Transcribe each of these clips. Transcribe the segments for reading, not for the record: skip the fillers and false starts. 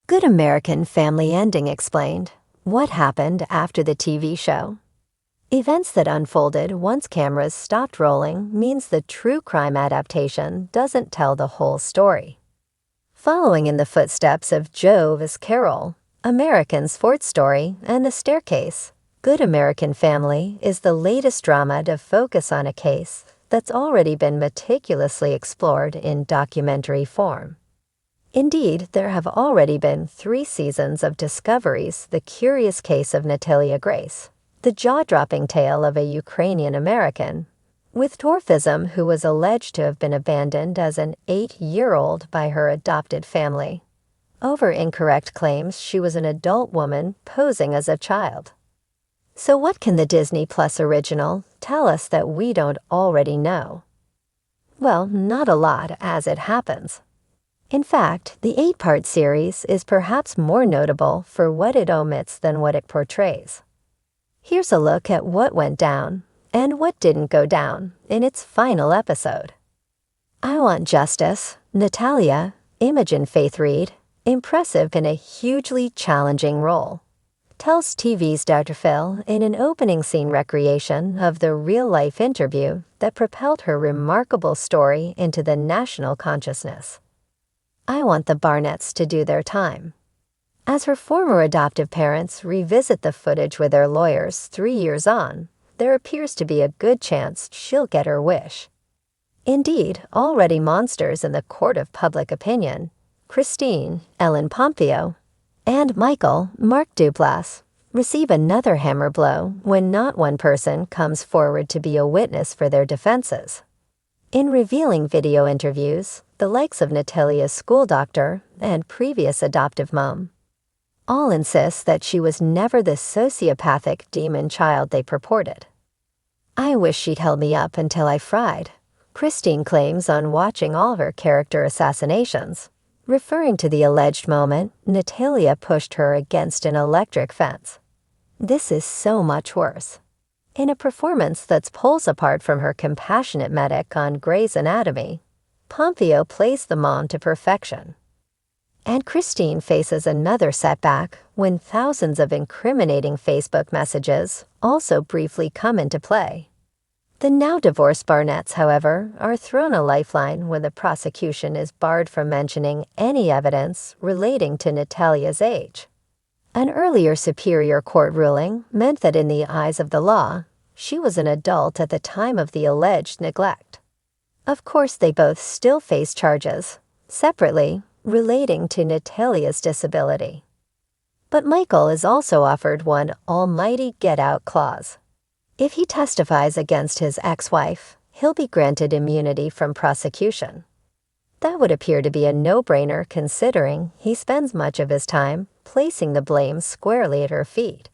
Good American Family Ending explained what happened after the TV show. Events that unfolded once cameras stopped rolling means the true crime adaptation doesn't tell the whole story. Following in the footsteps of Joe vs. Carol, American's Fourth Story, and The Staircase, Good American Family is the latest drama to focus on a case that's already been meticulously explored in documentary form. Indeed, there have already been 3 seasons of Discovery's The Curious Case of Natalia Grace, the jaw-dropping tale of a Ukrainian American with dwarfism who was alleged to have been abandoned as an 8-year-old by her adopted family, over incorrect claims she was an adult woman posing as a child. So what can the Disney Plus original tell us that we don't already know? Well, not a lot, as it happens. In fact, the 8-part series is perhaps more notable for what it omits than what it portrays. Here's a look at what went down and what didn't go down in its final episode. I Want Justice, Natalia, Imogen Faith Reed, impressive in a hugely challenging role, tells TV's Dr. Phil in an opening scene recreation of the real-life interview that propelled her remarkable story into the national consciousness. I want the Barnetts to do their time. As her former adoptive parents revisit the footage with their lawyers 3 years on, there appears to be a good chance she'll get her wish. Indeed, already monsters in the court of public opinion, Christine, Ellen Pompeo, and Michael, Mark Duplass, receive another hammer blow when not one person comes forward to be a witness for their defenses. In revealing video interviews, the likes of Natalia's school doctor and previous adoptive mom all insist that she was never the sociopathic demon child they purported. I wish she'd held me up until I fried, Christine claims on watching all her character assassinations, referring to the alleged moment Natalia pushed her against an electric fence. This is so much worse. In a performance that's poles apart from her compassionate medic on Grey's Anatomy, Pompeo plays the mom to perfection. And Christine faces another setback when thousands of incriminating Facebook messages also briefly come into play. The now-divorced Barnetts, however, are thrown a lifeline when the prosecution is barred from mentioning any evidence relating to Natalia's age. An earlier Superior Court ruling meant that in the eyes of the law, she was an adult at the time of the alleged neglect. Of course, they both still face charges, separately, relating to Natalia's disability. But Michael is also offered one almighty get-out clause. If he testifies against his ex-wife, he'll be granted immunity from prosecution. That would appear to be a no-brainer considering he spends much of his time placing the blame squarely at her feet.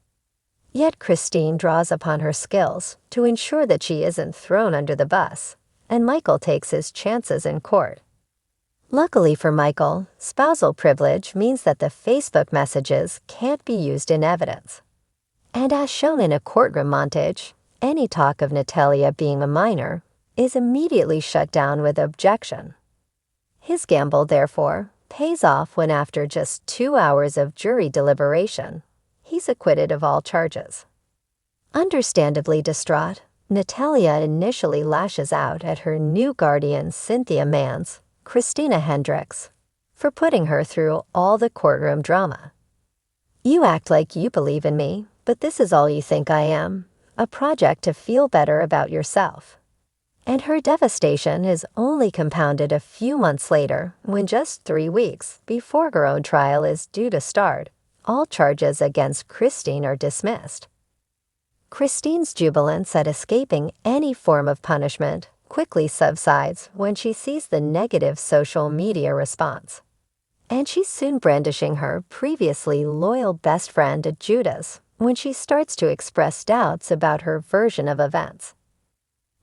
Yet Christine draws upon her skills to ensure that she isn't thrown under the bus, and Michael takes his chances in court. Luckily for Michael, spousal privilege means that the Facebook messages can't be used in evidence. And as shown in a courtroom montage, any talk of Natalia being a minor is immediately shut down with objection. His gamble, therefore, pays off when after just 2 hours of jury deliberation, he's acquitted of all charges. Understandably distraught, Natalia initially lashes out at her new guardian Cynthia Mans, Christina Hendricks, for putting her through all the courtroom drama. You act like you believe in me, but this is all you think I am, a project to feel better about yourself. And her devastation is only compounded a few months later when just 3 weeks before her own trial is due to start, all charges against Christine are dismissed. Christine's jubilance at escaping any form of punishment quickly subsides when she sees the negative social media response. And she's soon brandishing her previously loyal best friend Judas when she starts to express doubts about her version of events.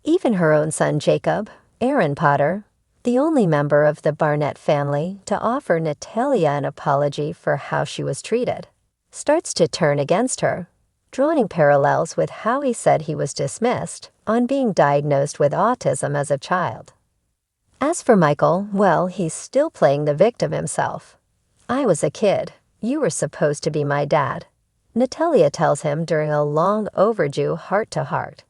Even her own son Jacob, Aaron Potter, the only member of the Barnett family to offer Natalia an apology for how she was treated, starts to turn against her, drawing parallels with how he said he was dismissed on being diagnosed with autism as a child. As for Michael, well, he's still playing the victim himself. I was a kid. You were supposed to be my dad," Natalia tells him during a long overdue heart-to-heart.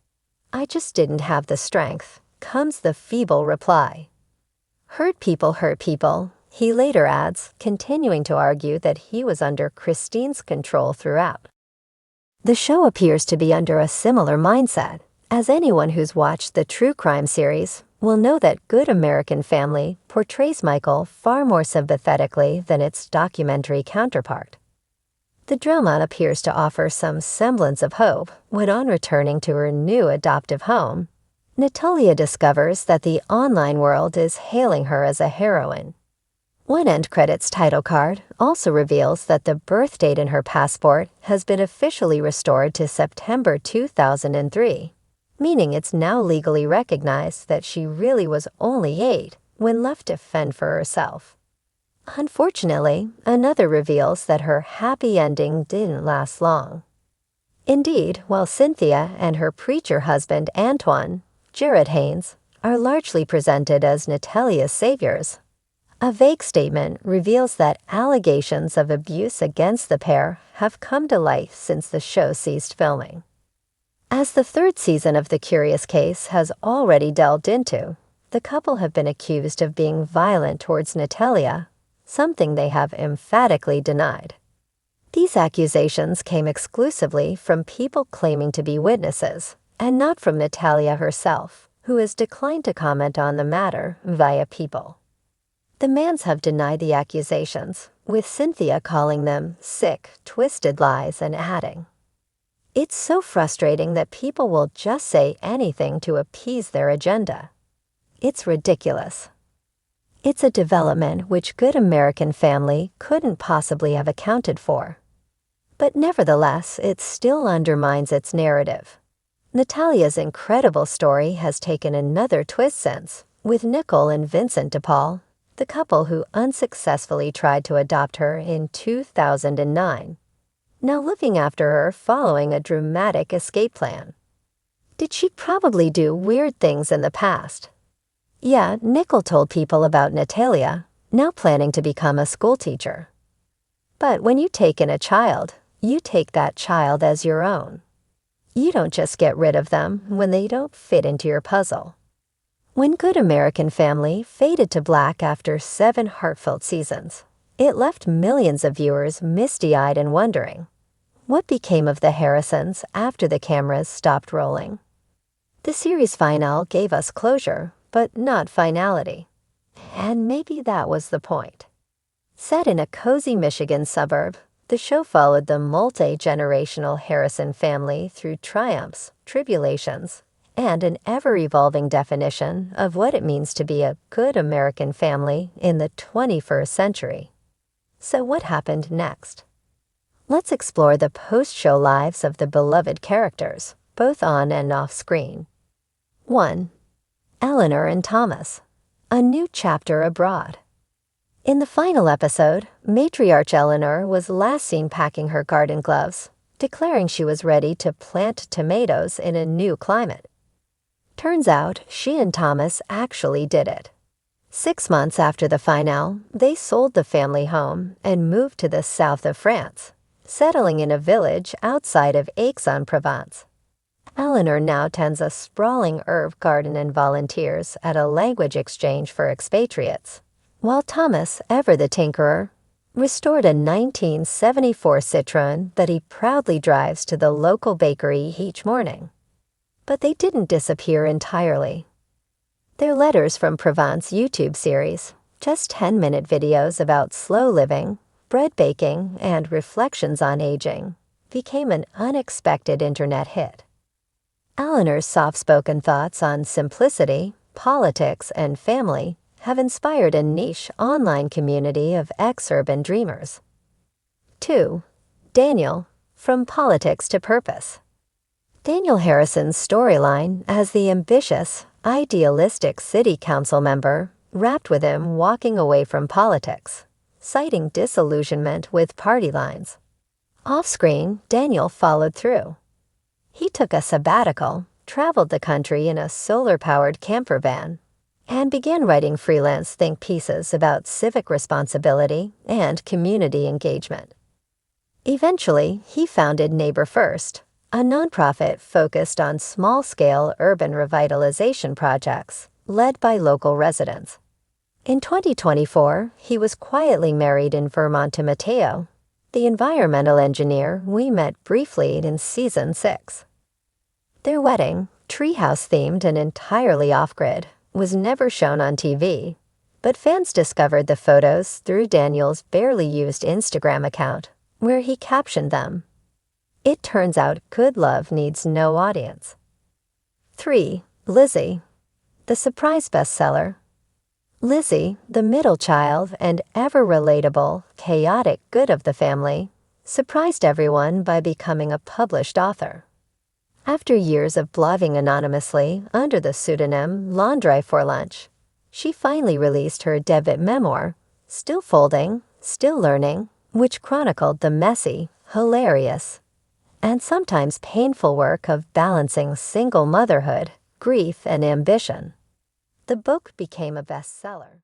"I just didn't have the strength," comes the feeble reply. Hurt people," he later adds, continuing to argue that he was under Christine's control throughout. The show appears to be under a similar mindset, as anyone who's watched the true crime series will know that Good American Family portrays Michael far more sympathetically than its documentary counterpart. The drama appears to offer some semblance of hope when, on returning to her new adoptive home, Natalia discovers that the online world is hailing her as a heroine. One end credits title card also reveals that the birth date in her passport has been officially restored to September 2003, meaning it's now legally recognized that she really was only 8 when left to fend for herself. Unfortunately, another reveals that her happy ending didn't last long. Indeed, while Cynthia and her preacher husband Antoine, Jared Haynes, are largely presented as Natalia's saviors, a vague statement reveals that allegations of abuse against the pair have come to light since the show ceased filming. As the third season of The Curious Case has already delved into, the couple have been accused of being violent towards Natalia, something they have emphatically denied. These accusations came exclusively from people claiming to be witnesses, and not from Natalia herself, who has declined to comment on the matter via People. The Manns have denied the accusations, with Cynthia calling them sick, twisted lies and adding, "It's so frustrating that people will just say anything to appease their agenda. It's ridiculous." It's a development which Good American Family couldn't possibly have accounted for. But nevertheless, it still undermines its narrative. Natalia's incredible story has taken another twist since, with Nicole and Vincent DePaul, the couple who unsuccessfully tried to adopt her in 2009, now looking after her following a dramatic escape plan. Did she probably do weird things in the past? Yeah, Nicole told People about Natalia, now planning to become a schoolteacher. But when you take in a child, you take that child as your own. You don't just get rid of them when they don't fit into your puzzle. When Good American Family faded to black after 7 heartfelt seasons, it left millions of viewers misty-eyed and wondering, what became of the Harrisons after the cameras stopped rolling? The series finale gave us closure, but not finality. And maybe that was the point. Set in a cozy Michigan suburb, the show followed the multi-generational Harrison family through triumphs, tribulations, and an ever-evolving definition of what it means to be a good American family in the 21st century. So what happened next? Let's explore the post-show lives of the beloved characters, both on and off screen. 1. Eleanor and Thomas, a new chapter abroad. In the final episode, matriarch Eleanor was last seen packing her garden gloves, declaring she was ready to plant tomatoes in a new climate. Turns out, she and Thomas actually did it. 6 months after the finale, they sold the family home and moved to the south of France, settling in a village outside of Aix-en-Provence. Eleanor now tends a sprawling herb garden and volunteers at a language exchange for expatriates, while Thomas, ever the tinkerer, restored a 1974 Citroën that he proudly drives to the local bakery each morning. But they didn't disappear entirely. Their Letters from Provence YouTube series, just 10-minute videos about slow living, bread baking, and reflections on aging, became an unexpected internet hit. Eleanor's soft-spoken thoughts on simplicity, politics, and family have inspired a niche online community of ex-urban dreamers. 2. Daniel, From Politics to Purpose. Daniel Harrison's storyline as the ambitious, idealistic city council member wrapped with him walking away from politics, citing disillusionment with party lines. Off-screen, Daniel followed through. He took a sabbatical, traveled the country in a solar-powered camper van, and began writing freelance think pieces about civic responsibility and community engagement. Eventually, he founded Neighbor First, a nonprofit focused on small-scale urban revitalization projects led by local residents. In 2024, he was quietly married in Vermont to Mateo, the environmental engineer we met briefly in Season 6. Their wedding, treehouse-themed and entirely off-grid, was never shown on TV, but fans discovered the photos through Daniel's barely used Instagram account, where he captioned them. It turns out good love needs no audience. 3. Lizzie, the surprise bestseller. Lizzie, the middle child and ever-relatable, chaotic good of the family, surprised everyone by becoming a published author. After years of blogging anonymously under the pseudonym Laundry for Lunch, she finally released her debut memoir, Still Folding, Still Learning, which chronicled the messy, hilarious, and sometimes painful work of balancing single motherhood, grief, and ambition. The book became a bestseller.